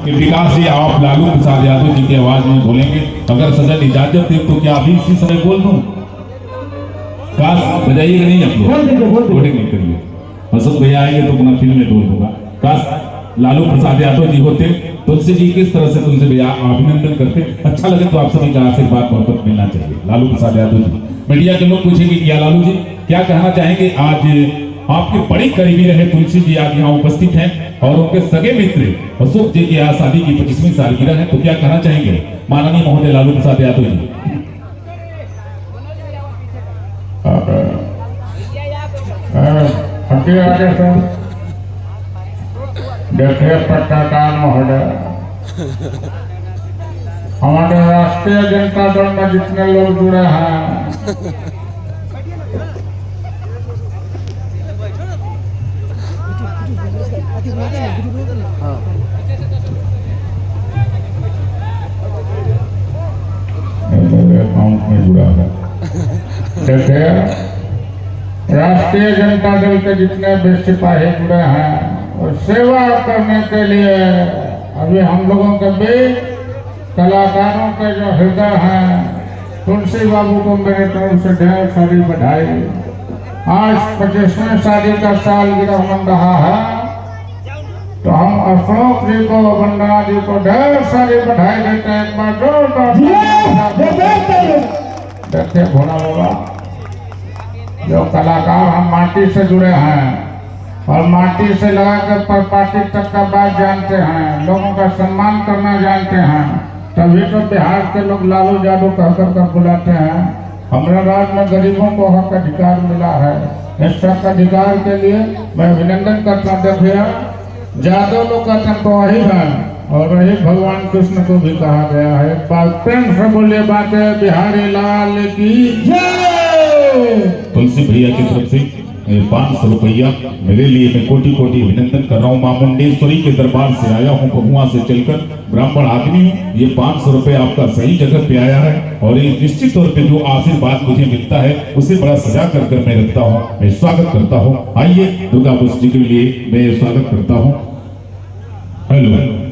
कि विकास जी आप लालू प्रसाद यादव जी की आवाज में बोलेंगे। अगर सदन इजाजत दे तो क्या अभी इसी समय बोल दूं? काश बजाइएगा नहीं आप लोग, वोटिंग नहीं करिए। अशोक भैया आएंगे तो पुनः फिल्म में बोल दूंगा। काश लालू प्रसाद यादव जी होते, तुलसी जी किस तरह से तुलसी भैया अभिनंदन करते। अच्छा लगे तो आप सभी का आशीर्वाद मोहब्बत मिलना चाहिए। लालू प्रसाद यादव जी, मीडिया के लोग पूछेंगे क्या लालू जी क्या कहना चाहेंगे? आज आपके बड़ी करीबी रहे तुलसी जी आज यहाँ उपस्थित हैं और उनके सगे मित्र अशोक जी की आज शादी की 25वीं सालगिरह है, तो क्या कहना चाहेंगे माननीय महोदय लालू प्रसाद यादव जी? देखिए पत्रकार महोदय, हमारे राष्ट्रीय जनता दल में जितने लोग जुड़े हैं अकाउंट में जुड़ा है। देखिए राष्ट्रीय जनता दल के जितने भी सिपाही जुड़े हैं और सेवा करने के लिए अभी हम लोगों के बीच कलाकारों के जो हृदय हैं, तुलसी बाबू को मेरे तरफ से ढेर सारी बधाई। आज 25वें शादी का सालगिरह मन रहा है, तो हम अशोक जी को, वंदना जी को ढेर सारी बधाई देते हैं। एक बार जोरदार देखिए भोला बाबा, जो कलाकार हम माटी से जुड़े हैं और माटी से लगा कर पार्टी तक का बात जानते हैं, लोगों का सम्मान करना जानते हैं, तभी तो बिहार के लोग लालू यादव कहकर कर बुलाते हैं। हमारे राज्य में गरीबों को हक अधिकार मिला है। इस हक अधिकार के लिए मैं अभिनंदन करता हूँ। देखिए यादव लोग का तो वही है और वही भगवान कृष्ण को भी कहा गया है। प्रेम से बोले बातें बिहारी लाल की जय। तुलसी भैया की तरफ से 500 रुपया मेरे लिए, मैं कोटि कोटि अभिनंदन कर रहा हूँ। मां मुंडेश्वरी के दरबार से आया हूँ, भगुआ से चलकर ब्राह्मण आदमी हूँ। ये 500 रुपये आपका सही जगह पे आया है और ये निश्चित तौर पे जो आशीर्वाद मुझे मिलता है उसे बड़ा सजा कर मैं रखता हूँ, मैं स्वागत करता हूँ। आइए दुर्गा पुष्ट जी के लिए मैं स्वागत करता हूँ। हेलो